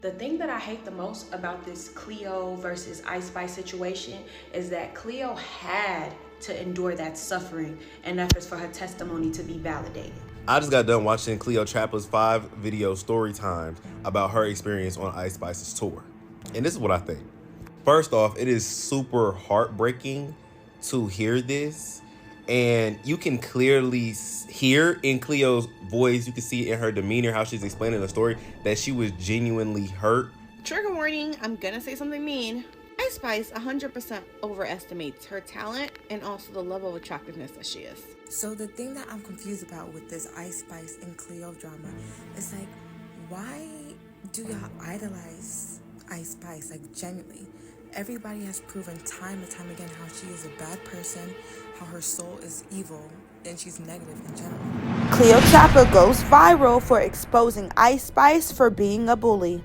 The thing that I hate the most about this Cleo versus Ice Spice situation is that Cleo had to endure that suffering in efforts for her testimony to be validated. I just got done watching Cleotrapa's 5-video story times about her experience on Ice Spice's tour. And this is what I think. First off, it is super heartbreaking to hear this. And you can clearly hear in Cleo's voice, you can see in her demeanor, how she's explaining the story, that she was genuinely hurt. Trigger warning, I'm gonna say something mean. Ice Spice 100% overestimates her talent and also the level of attractiveness that she is. So the thing that I'm confused about with this Ice Spice and Cleo drama is like, why do y'all idolize Ice Spice? Like, genuinely. Everybody has proven time and time again how she is a bad person, how her soul is evil, and she's negative in general. Cleotrapa goes viral for exposing Ice Spice for being a bully.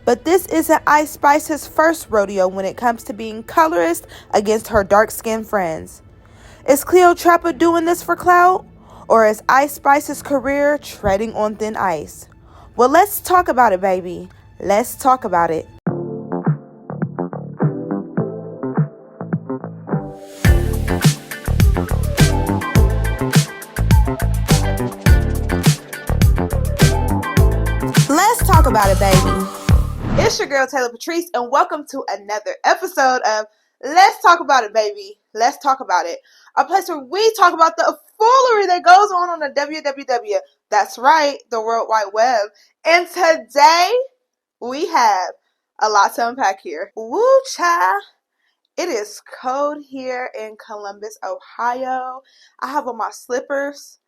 But this isn't Ice Spice's first rodeo when it comes to being colorist against her dark-skinned friends. Is Cleotrapa doing this for clout? Or is Ice Spice's career treading on thin ice? Well, let's talk about it, baby. Let's talk about it. Let's talk about it, baby. It's your girl, Taylor Patrice, and welcome to another episode of Let's Talk About It, baby. Let's talk about it. A place where we talk about the foolery that goes on the WWW. That's right, the World Wide Web. And today, we have a lot to unpack here. Woo, cha! It is cold here in Columbus, Ohio. I have on my slippers.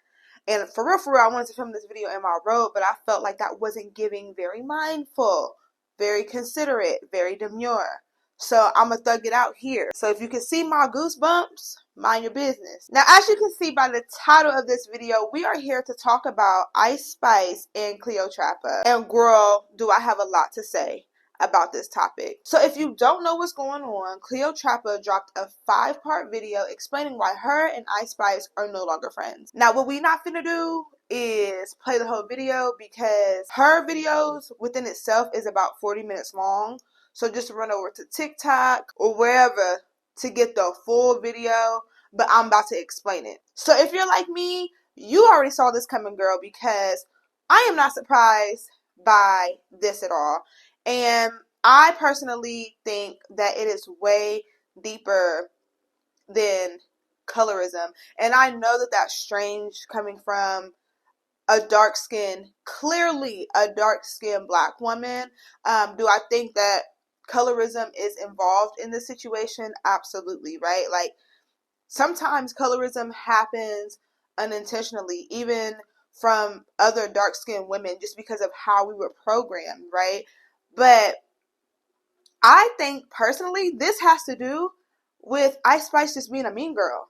And for real, I wanted to film this video in my robe, but I felt like that wasn't giving very mindful, very considerate, very demure. So I'm going to thug it out here. So if you can see my goosebumps, mind your business. Now, as you can see by the title of this video, we are here to talk about Ice Spice and Cleotrapa. And girl, do I have a lot to say about this topic. So if you don't know what's going on, Cleotrapa dropped a 5-part video explaining why her and Ice Spice are no longer friends. Now, what we not finna do is play the whole video because her videos within itself is about 40 minutes long. So just run over to TikTok or wherever to get the full video, but I'm about to explain it. So if you're like me, you already saw this coming, girl, because I am not surprised by this at all. And I personally think that it is way deeper than colorism. And I know that that's strange coming from a dark-skinned, clearly a dark-skinned black woman. Do I think that colorism is involved in this situation? Absolutely, right? Like, sometimes colorism happens unintentionally, even from other dark-skinned women, just because of how we were programmed, right? But I think personally this has to do with Ice Spice just being a mean girl.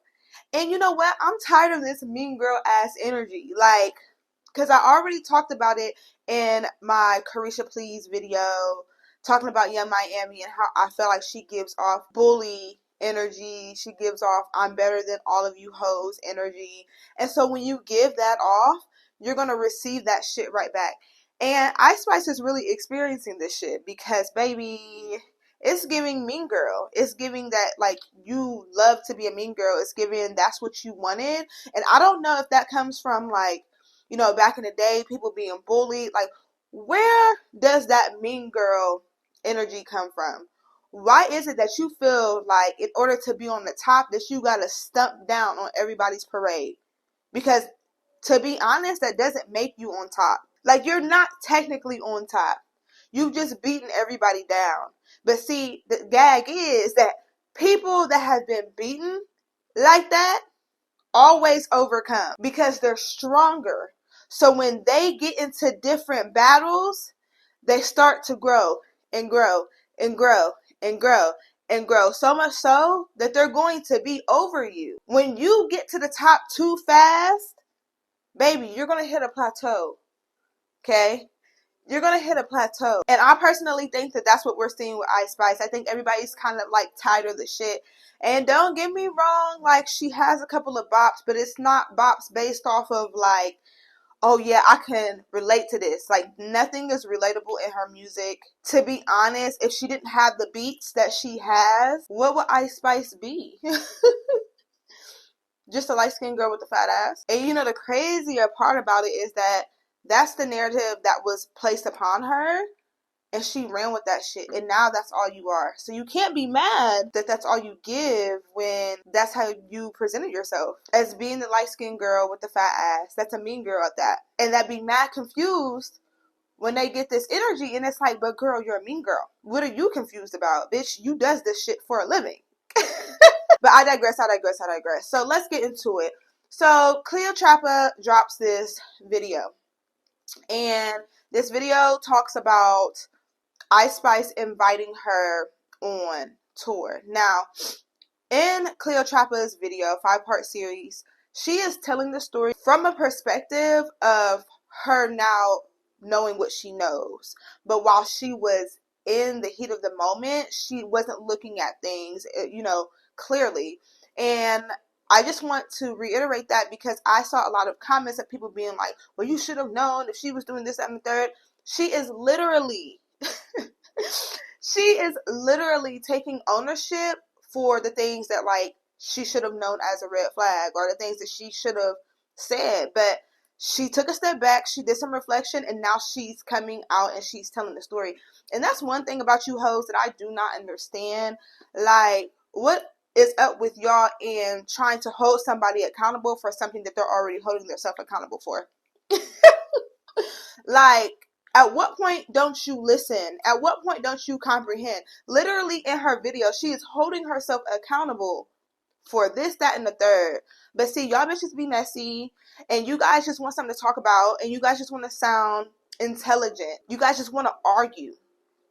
And you know what? I'm tired of this mean girl ass energy. Like, because I already talked about it in my Carisha Please video, talking about Young Miami and how I feel like she gives off bully energy. She gives off I'm better than all of you hoes energy. And so when you give that off, you're going to receive that shit right back. And Ice Spice is really experiencing this shit because, baby, it's giving mean girl. It's giving that, like, you love to be a mean girl. It's giving that's what you wanted. And I don't know if that comes from, like, you know, back in the day, people being bullied. Like, where does that mean girl energy come from? Why is it that you feel like in order to be on the top that you got to stump down on everybody's parade? Because, to be honest, that doesn't make you on top. Like, you're not technically on top. You've just beaten everybody down. But see, the gag is that people that have been beaten like that always overcome because they're stronger. So when they get into different battles, they start to grow and grow and grow and grow and grow. So much so that they're going to be over you. When you get to the top too fast, baby, you're going to hit a plateau. Okay? You're going to hit a plateau. And I personally think that that's what we're seeing with Ice Spice. I think everybody's kind of like tired of the shit. And don't get me wrong, like, she has a couple of bops, but it's not bops based off of like, oh yeah, I can relate to this. Like, nothing is relatable in her music. To be honest, if she didn't have the beats that she has, what would Ice Spice be? Just a light-skinned girl with a fat ass. And you know, the crazier part about it is that that's the narrative that was placed upon her, and she ran with that shit, and now that's all you are. So you can't be mad that that's all you give when that's how you presented yourself, as being the light-skinned girl with the fat ass. That's a mean girl at that. And that be mad confused when they get this energy, and it's like, but girl, you're a mean girl. What are you confused about? Bitch, you does this shit for a living. But I digress. So let's get into it. So Cleotrapa drops this video, and this video talks about Ice Spice inviting her on tour. Now, in Cleotrapa's video, 5-part series, she is telling the story from a perspective of her now knowing what she knows. But while she was in the heat of the moment, she wasn't looking at things, clearly. And I just want to reiterate that, because I saw a lot of comments of people being like, well, you should have known if she was doing this, that, and the third. She is literally taking ownership for the things that, like, she should have known as a red flag, or the things that she should have said. But she took a step back, she did some reflection, and now she's coming out and she's telling the story. And that's one thing about you hoes that I do not understand. Like, what is up with y'all in trying to hold somebody accountable for something that they're already holding themselves accountable for? Like, at what point don't you listen? At what point don't you comprehend? Literally, in her video, she is holding herself accountable for this, that, and the third. But see, y'all bitches be messy, and you guys just want something to talk about, and you guys just want to sound intelligent. You guys just want to argue.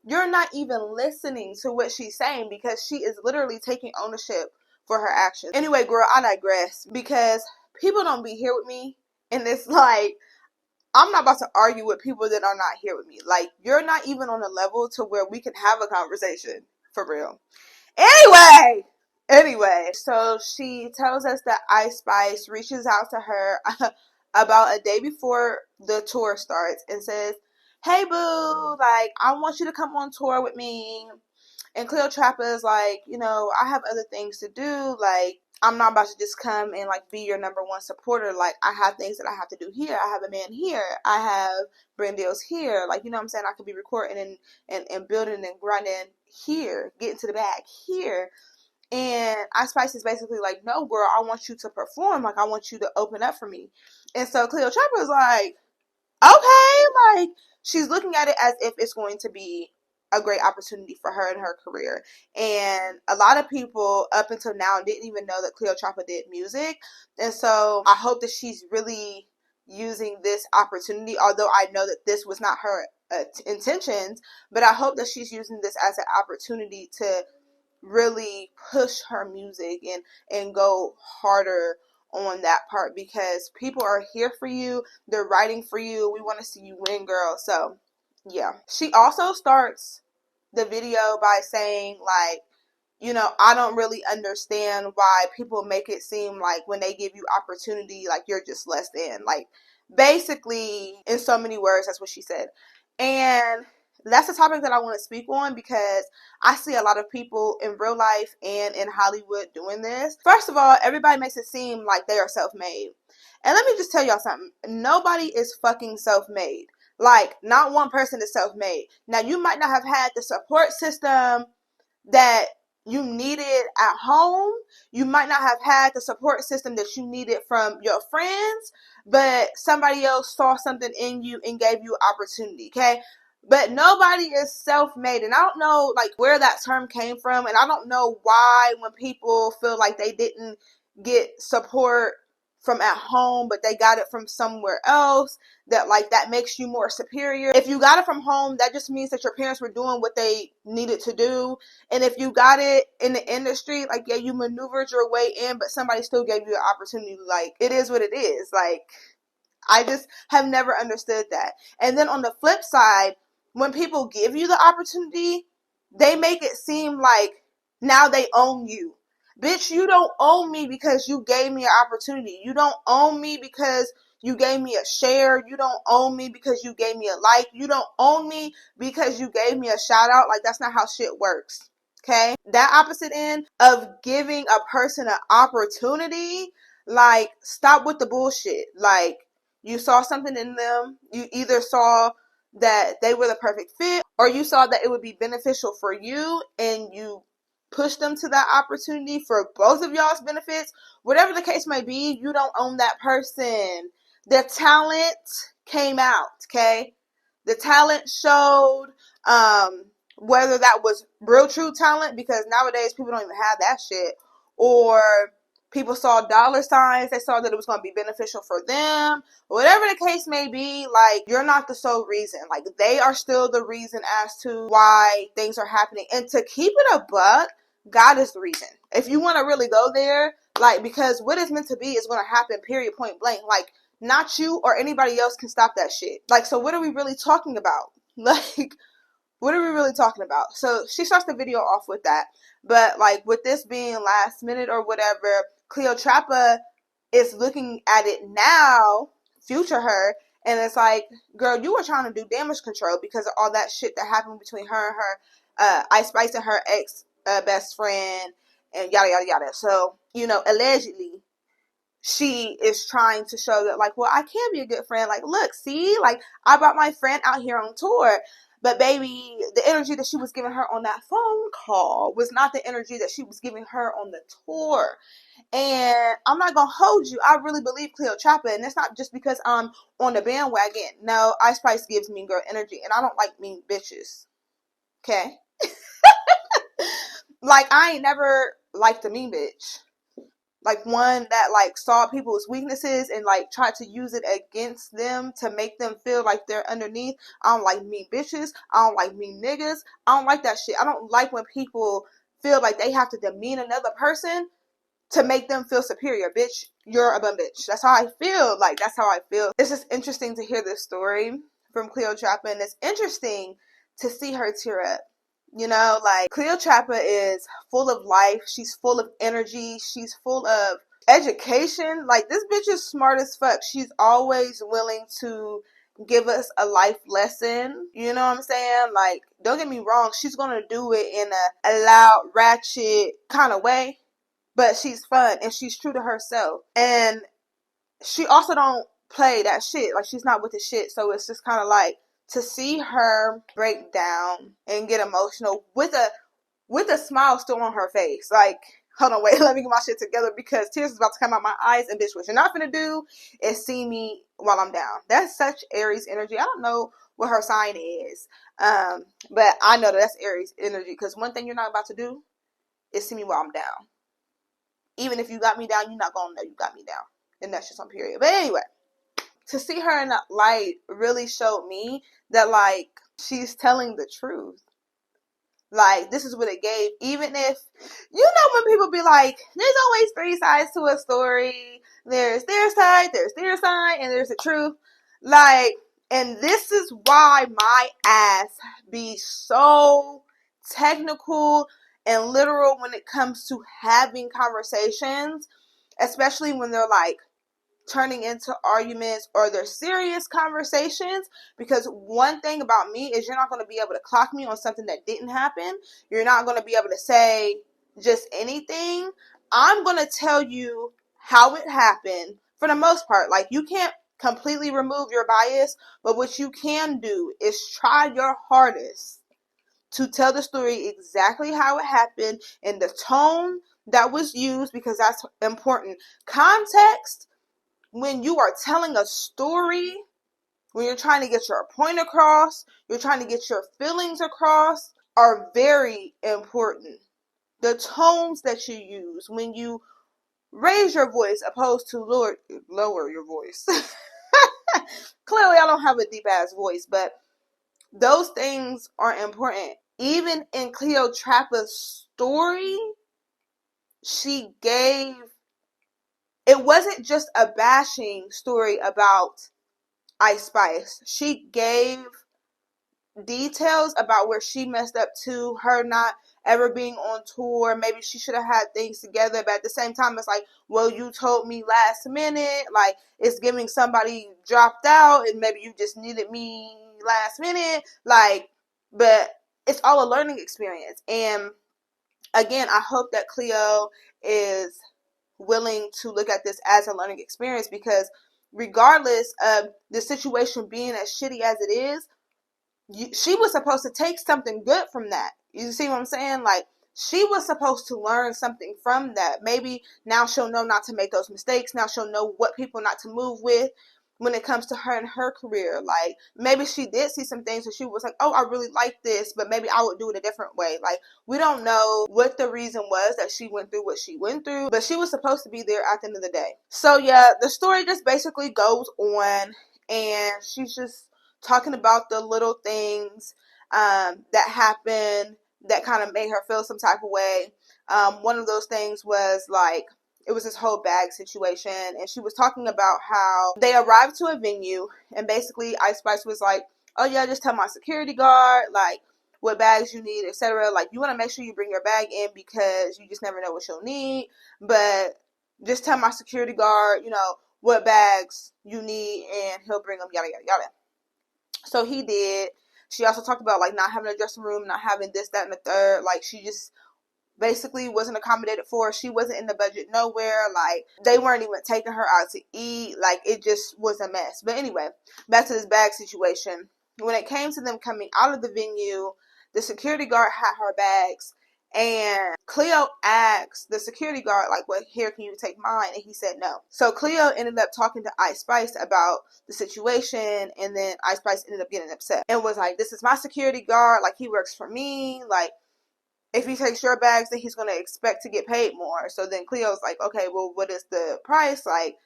You're not even listening to what she's saying, because she is literally taking ownership for her actions. Anyway, girl, I digress, because people don't be here with me, and it's like, I'm not about to argue with people that are not here with me. Like, you're not even on a level to where we can have a conversation, for real. Anyway, so she tells us that Ice Spice reaches out to her about a day before the tour starts and says, hey boo, like, I want you to come on tour with me. And Cleotrapa is like, I have other things to do. Like, I'm not about to just come and, like, be your number one supporter. Like, I have things that I have to do here. I have a man here. I have brand deals here. Like, you know what I'm saying? I could be recording and building and grinding here, getting to the bag here. And Ice Spice is basically like, no, girl, I want you to perform. Like, I want you to open up for me. And so Cleotrapa is like, okay. Like, she's looking at it as if it's going to be a great opportunity for her in her career. And a lot of people up until now didn't even know that Cleotrapa did music. And so I hope that she's really using this opportunity, although I know that this was not her intentions, but I hope that she's using this as an opportunity to really push her music and go harder on that part, because people are here for you. They're writing for you. We want to see you win, girl. So yeah. She also starts the video by saying, like, I don't really understand why people make it seem like when they give you opportunity, like, you're just less than. Like, basically, in so many words, that's what she said. And that's a topic that I want to speak on, because I see a lot of people in real life and in Hollywood doing this. First of all, everybody makes it seem like they are self-made. And let me just tell y'all something. Nobody is fucking self-made. Like, not one person is self-made. Now, you might not have had the support system that you needed at home. You might not have had the support system that you needed from your friends, but somebody else saw something in you and gave you opportunity, okay? But nobody is self-made. And I don't know, like, where that term came from. And I don't know why, when people feel like they didn't get support from at home, but they got it from somewhere else, that, like, that makes you more superior. If you got it from home, that just means that your parents were doing what they needed to do. And if you got it in the industry, like, yeah, you maneuvered your way in, but somebody still gave you an opportunity. Like, it is what it is. Like, I just have never understood that. And then on the flip side, when people give you the opportunity, they make it seem like now they own you. Bitch, you don't own me because you gave me an opportunity. You don't own me because you gave me a share. You don't own me because you gave me a like. You don't own me because you gave me a shout out. Like, that's not how shit works. Okay? That opposite end of giving a person an opportunity, like, stop with the bullshit. Like, you saw something in them. You either saw that they were the perfect fit, or you saw that it would be beneficial for you, and you push them to that opportunity for both of y'all's benefits. Whatever the case may be, you don't own that person. Their talent came out, okay? The talent showed, whether that was real true talent, because nowadays people don't even have that shit, or people saw dollar signs, they saw that it was going to be beneficial for them. Whatever the case may be, like, you're not the sole reason. Like, they are still the reason as to why things are happening. And to keep it a buck, God is the reason. If you want to really go there, like, because what is meant to be is going to happen, period, point blank. Like, not you or anybody else can stop that shit. Like, so what are we really talking about? Like, what are we really talking about? So she starts the video off with that. But, like, with this being last minute or whatever, Cleotrapa is looking at it now, future her, and it's like, girl, you were trying to do damage control because of all that shit that happened between her and her, Ic Spes and her ex best friend, and yada, yada, yada. So, you know, allegedly, she is trying to show that, like, well, I can be a good friend. Like, look, see, like, I brought my friend out here on tour. But baby, the energy that she was giving her on that phone call was not the energy that she was giving her on the tour. And I'm not gonna hold you. I really believe Cleotrapa, and it's not just because I'm on the bandwagon. No, Ic Spes gives mean girl energy, and I don't like mean bitches. Okay? Like, I ain't never liked a mean bitch. Like, one that, like, saw people's weaknesses and, like, tried to use it against them to make them feel like they're underneath. I don't like mean bitches. I don't like mean niggas. I don't like that shit. I don't like when people feel like they have to demean another person to make them feel superior. Bitch, you're a bum bitch. That's how I feel. Like, that's how I feel. It's just interesting to hear this story from Cleotrapa, and it's interesting to see her tear up. You know, like, Cleotrapa is full of life. She's full of energy. She's full of education. Like, this bitch is smart as fuck. She's always willing to give us a life lesson. You know what I'm saying? Like, don't get me wrong. She's going to do it in a loud, ratchet kind of way. But she's fun, and she's true to herself. And she also don't play that shit. Like, she's not with the shit. So it's just kind of like, to see her break down and get emotional with a smile still on her face. Like, hold on, wait, let me get my shit together, because tears is about to come out my eyes, and bitch, what you're not gonna do is see me while I'm down. That's such Aries energy. I don't know what her sign is, but I know that that's Aries energy, because one thing you're not about to do is see me while I'm down. Even if you got me down, you're not gonna know you got me down. And that's just on period. But anyway, to see her in that light really showed me that, like, she's telling the truth. Like, this is what it gave. Even if, you know, when people be like, there's always three sides to a story. There's their side, and there's the truth. Like, and this is why my ass be so technical and literal when it comes to having conversations, especially when they're like turning into arguments or they're serious conversations. Because one thing about me is, you're not going to be able to clock me on something that didn't happen. You're not going to be able to say just anything. I'm going to tell you how it happened for the most part. Like, you can't completely remove your bias, but what you can do is try your hardest to tell the story exactly how it happened and the tone that was used, because that's important. Context, when you are telling a story, when you're trying to get your point across, you're trying to get your feelings across, are very important. The tones that you use when you raise your voice opposed to lower your voice. Clearly, I don't have a deep ass voice, but those things are important. Even in Cleotrapa's story, she gave, it wasn't just a bashing story about Ic Spes. She gave details about where she messed up too, her not ever being on tour. Maybe she should have had things together, but at the same time, it's like, well, you told me last minute. Like, it's giving somebody dropped out and maybe you just needed me last minute. Like, but it's all a learning experience. And again, I hope that Cleo is willing to look at this as a learning experience, because regardless of the situation being as shitty as it is, she was supposed to take something good from that. You see what I'm saying? Like, she was supposed to learn something from that. Maybe now she'll know not to make those mistakes. Now she'll know what people not to move with when it comes to her and her career. Like, maybe she did see some things and she was like, oh, I really like this, but maybe I would do it a different way. Like, we don't know what the reason was that she went through what she went through, but she was supposed to be there at the end of the day. So yeah, the story just basically goes on, and she's just talking about the little things that happened that kind of made her feel some type of way. One of those things was like, it was this whole bag situation, and she was talking about how they arrived to a venue, and basically Ice Spice was like, oh yeah, just tell my security guard like what bags you need, etc. Like, you want to make sure you bring your bag in because you just never know what you'll need, but just tell my security guard, what bags you need, and he'll bring them, yada yada yada. So he did. She also talked about like not having a dressing room, not having this, that, and the third. Like, she just basically wasn't accommodated for. She wasn't in the budget nowhere. Like, they weren't even taking her out to eat. Like, it just was a mess. But anyway, back to this bag situation. When it came to them coming out of the venue, the security guard had her bags, and Cleo asked the security guard, like, well, here, can you take mine? And he said no. So Cleo ended up talking to Ice Spice about the situation, and then Ice Spice ended up getting upset and was like, this is my security guard. Like, he works for me. Like, if he takes your bags, then he's going to expect to get paid more. So then Cleo's like, okay, well, what is the price? Like,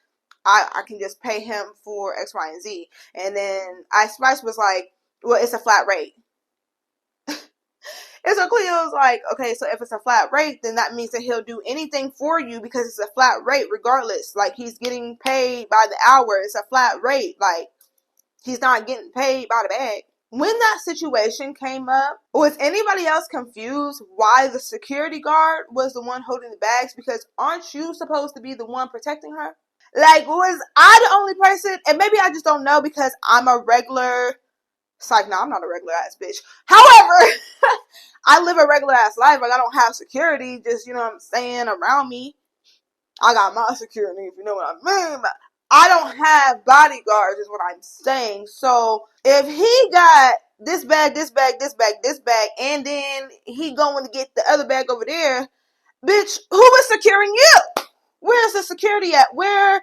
I can just pay him for X, Y, and Z. And then Ice Spice was like, well, it's a flat rate. And so Cleo's like, okay, so if it's a flat rate, then that means that he'll do anything for you because it's a flat rate regardless. Like, he's getting paid by the hour. It's a flat rate. Like, he's not getting paid by the bag. When that situation came up, was anybody else confused why the security guard was the one holding the bags? Because aren't you supposed to be the one protecting her? Like, was I the only person? And maybe I just don't know because I'm a regular. It's like, no, I'm not a regular ass bitch. However, I live a regular ass life. Like, I don't have security, just, you know what I'm saying, around me. I got my security, if you know what I mean. But I don't have bodyguards, is what I'm saying. So if he got this bag, this bag, this bag, this bag, and then he going to get the other bag over there, bitch, who is securing you? Where's the security at? Where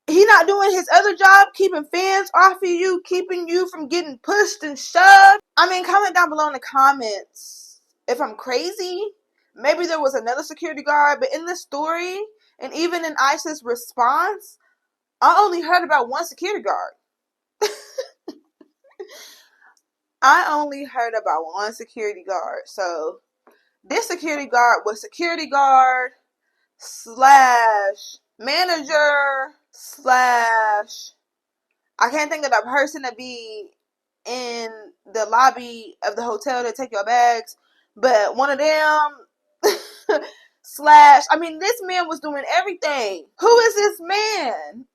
he not doing his other job, keeping fans off of you, keeping you from getting pushed and shoved? I mean, comment down below in the comments if I'm crazy. Maybe there was another security guard, but in this story, and even in Ice's response, I only heard about one security guard. I only heard about one security guard. So this security guard was security guard / manager / I can't think of the person to be in the lobby of the hotel to take your bags, but one of them / I mean, this man was doing everything. Who is this man?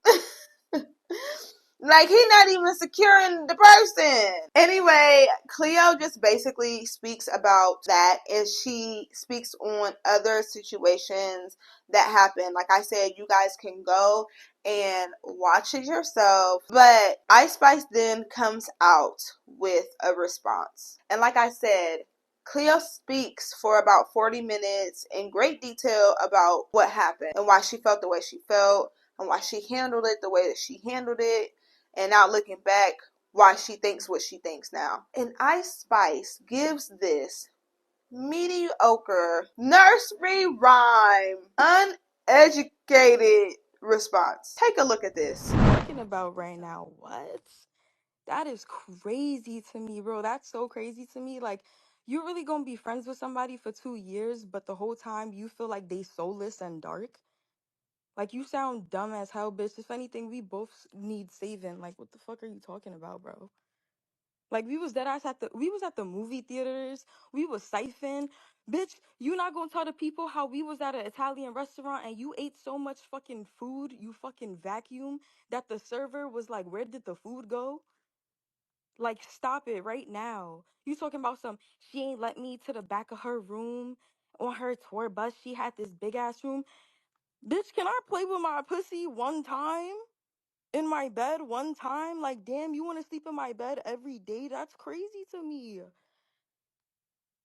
Like, he's not even securing the person. Anyway, Cleo just basically speaks about that, and she speaks on other situations that happen. Like I said, you guys can go and watch it yourself. But Ice Spice then comes out with a response. And like I said, Cleo speaks for about 40 minutes in great detail about what happened and why she felt the way she felt and why she handled it the way that she handled it. And now looking back, why she thinks what she thinks now. And Ice Spice gives this mediocre, nursery rhyme, uneducated response. Take a look at this. Talking about right now, what? That is crazy to me, bro. That's so crazy to me. Like, you really gonna be friends with somebody for 2 years, but the whole time you feel like they soulless and dark? Like, you sound dumb as hell, bitch. If anything, we both need saving. Like, what the fuck are you talking about, bro? Like we was dead ass at the movie theaters. We was siphon. Bitch, you not gonna tell the people how we was at an Italian restaurant and you ate so much fucking food, you fucking vacuum, that the server was like, where did the food go? Like, stop it right now. You talking about some, she ain't let me to the back of her room on her tour bus. She had this big ass room. Bitch, can I play with my pussy one time? In my bed one time? Like, damn, you want to sleep in my bed every day? That's crazy to me.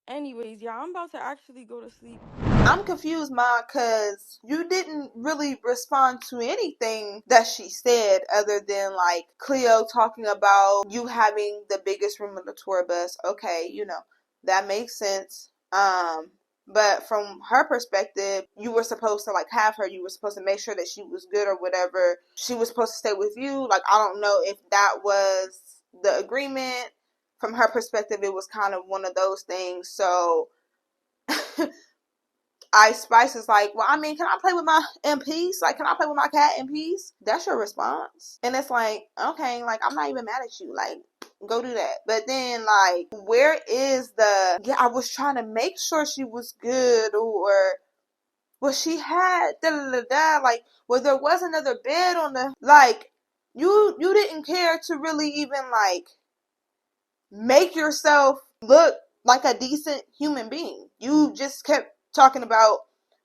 Anyways, yeah, I'm about to actually go to sleep. I'm confused, Ma, because you didn't really respond to anything that she said other than, like, Cleo talking about you having the biggest room on the tour bus. Okay, that makes sense. But from her perspective, you were supposed to, like, have her. You were supposed to make sure that she was good or whatever. She was supposed to stay with you. Like, I don't know if that was the agreement. From her perspective, it was kind of one of those things. So Ic Spes is like, well, I mean, can I play with my in peace? Like, can I play with my cat in peace? That's your response. And it's like, okay, like, I'm not even mad at you. Like, go do that. But then, like, where is I was trying to make sure she was good, or, well, she had, like, well, there was another bed on like, you didn't care to really even, like, make yourself look like a decent human being. You just kept talking about,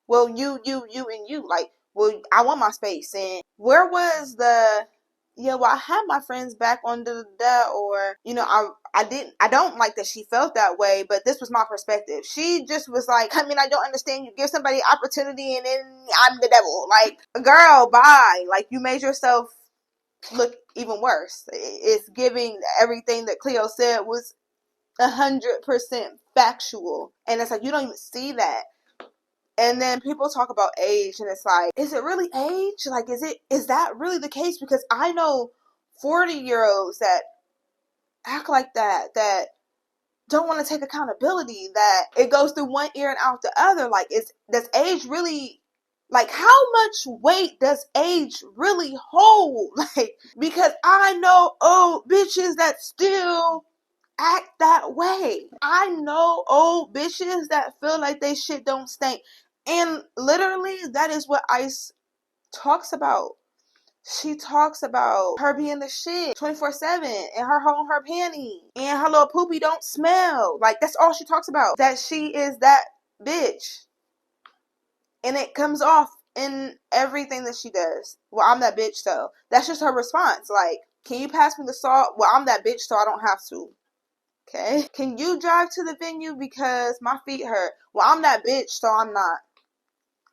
well, you, and you. Like, well, I want my space. And where was well, I had my friends back on or, I don't like that she felt that way, but this was my perspective. She just was like, I mean, I don't understand. You give somebody opportunity and then I'm the devil. Like, girl, bye. Like, you made yourself look even worse. It's giving everything that Cleo said was 100% factual, and it's like, you don't even see that. And then people talk about age, and it's like, is it really age? Like, is that really the case? Because I know 40-year-olds that act like that don't want to take accountability, that it goes through one ear and out the other. Like, does age really, like, how much weight does age really hold? Like, because I know old bitches that still act that way. I know old bitches that feel like they shit don't stink. And literally, that is what Ice talks about. She talks about her being the shit 24/7 and her holding her panty and her little poopy don't smell. Like, that's all she talks about. That she is that bitch. And it comes off in everything that she does. Well, I'm that bitch, so that's just her response. Like, can you pass me the salt? Well, I'm that bitch, so I don't have to. Okay. Can you drive to the venue because my feet hurt? Well, I'm that bitch, so I'm not.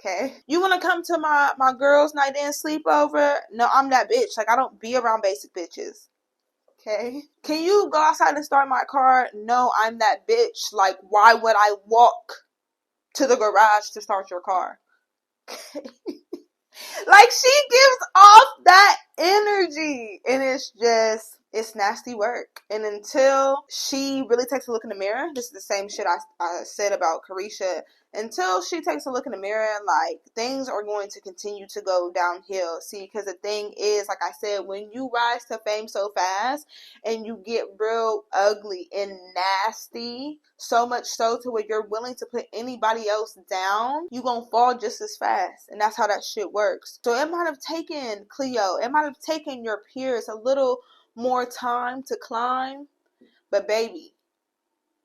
Okay. You want to come to my girls' night in sleepover? No, I'm that bitch. Like, I don't be around basic bitches. Okay. Can you go outside and start my car? No, I'm that bitch. Like, why would I walk to the garage to start your car? Okay. Like, she gives off that energy, and it's nasty work. And until she really takes a look in the mirror, this is the same shit I said about Carisha. Until she takes a look in the mirror, like, things are going to continue to go downhill. See, because the thing is, like I said, when you rise to fame so fast and you get real ugly and nasty, so much so to where you're willing to put anybody else down, you gonna fall just as fast. And that's how that shit works. So it might have taken Cleo, it might have taken your peers a little more time to climb, but baby,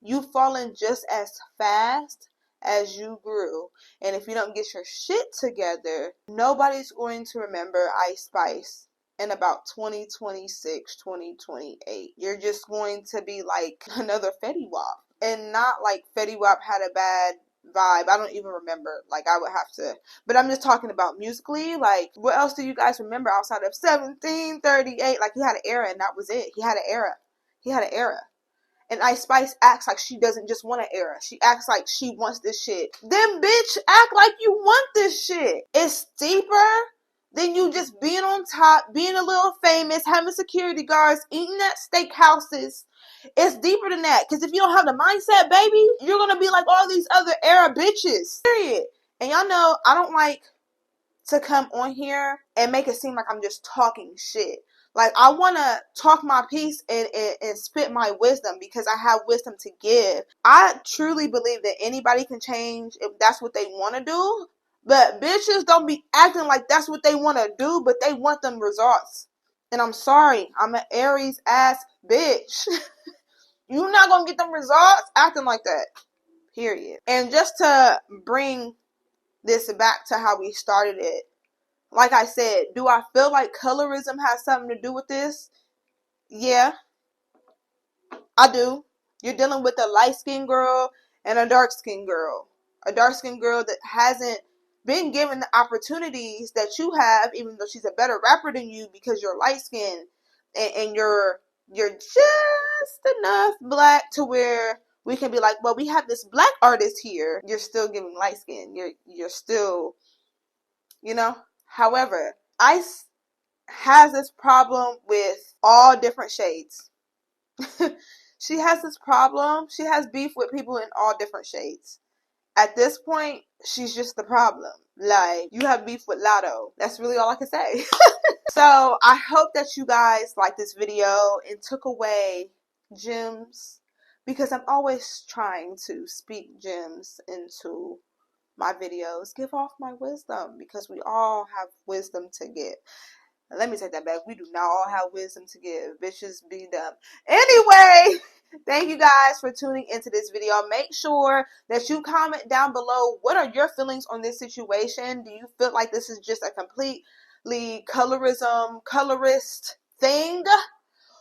you've fallen just as fast as you grew. And if you don't get your shit together, nobody's going to remember Ic Spes in about 2026, 2028. You're just going to be like another Fetty Wap. And not like Fetty Wap had a bad vibe. I don't even remember. Like, I would have to. But I'm just talking about musically. Like, what else do you guys remember outside of 1738? Like, he had an era and that was it. He had an era. And Ic Spes acts like she doesn't just want an era. She acts like she wants this shit. Then, bitch, act like you want this shit. It's deeper than you just being on top, being a little famous, having security guards, eating at steakhouses. It's deeper than that. Because if you don't have the mindset, baby, you're going to be like all these other era bitches. Period. And y'all know I don't like to come on here and make it seem like I'm just talking shit. Like, I want to talk my piece and spit my wisdom because I have wisdom to give. I truly believe that anybody can change if that's what they want to do. But bitches don't be acting like that's what they want to do, but they want them results. And I'm sorry, I'm an Aries ass bitch. You're not going to get them results acting like that. Period. And just to bring this back to how we started it, like I said, do I feel like colorism has something to do with this? Yeah, I do. You're dealing with a light-skinned girl and a dark-skinned girl. A dark-skinned girl that hasn't been given the opportunities that you have, even though she's a better rapper than you because you're light-skinned and you're just enough black to where we can be like, well, we have this black artist here. You're still giving light-skin. You're still, However, Ice has this problem with all different shades. She has this problem. She has beef with people in all different shades. At this point, she's just the problem. Like, you have beef with Lotto. That's really all I can say. So, I hope that you guys liked this video and took away gems, because I'm always trying to speak gems into my videos. Give off my wisdom, because we all have wisdom to give. Let me take that back. We do not all have wisdom to give. Bitches be dumb. Anyway, thank you guys for tuning into this video. Make sure that you comment down below, what are your feelings on this situation? Do you feel like this is just a completely colorist thing?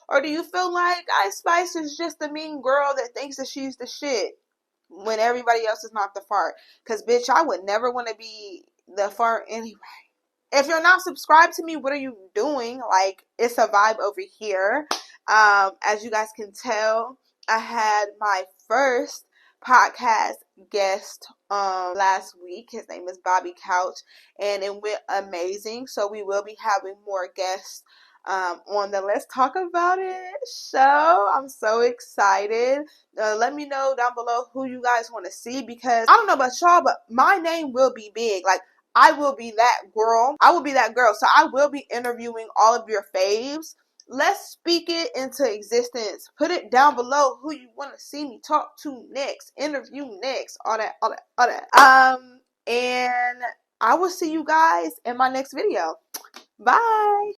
Or do you feel like Ice Spice is just a mean girl that thinks that she's the shit when everybody else is not the fart? Because, bitch, I would never want to be the fart anyway. If you're not subscribed to me, what are you doing? Like, it's a vibe over here. As you guys can tell, I had my first podcast guest last week. His name is Bobby Couch, and it went amazing. So we will be having more guests on the Let's Talk About It show. I'm so excited. Let me know down below who you guys want to see, because I don't know about y'all, but my name will be big. Like, I will be that girl. I will be that girl. So I will be interviewing all of your faves. Let's speak it into existence. Put it down below who you want to see me talk to next, interview next, all that. And I will see you guys in my next video. Bye.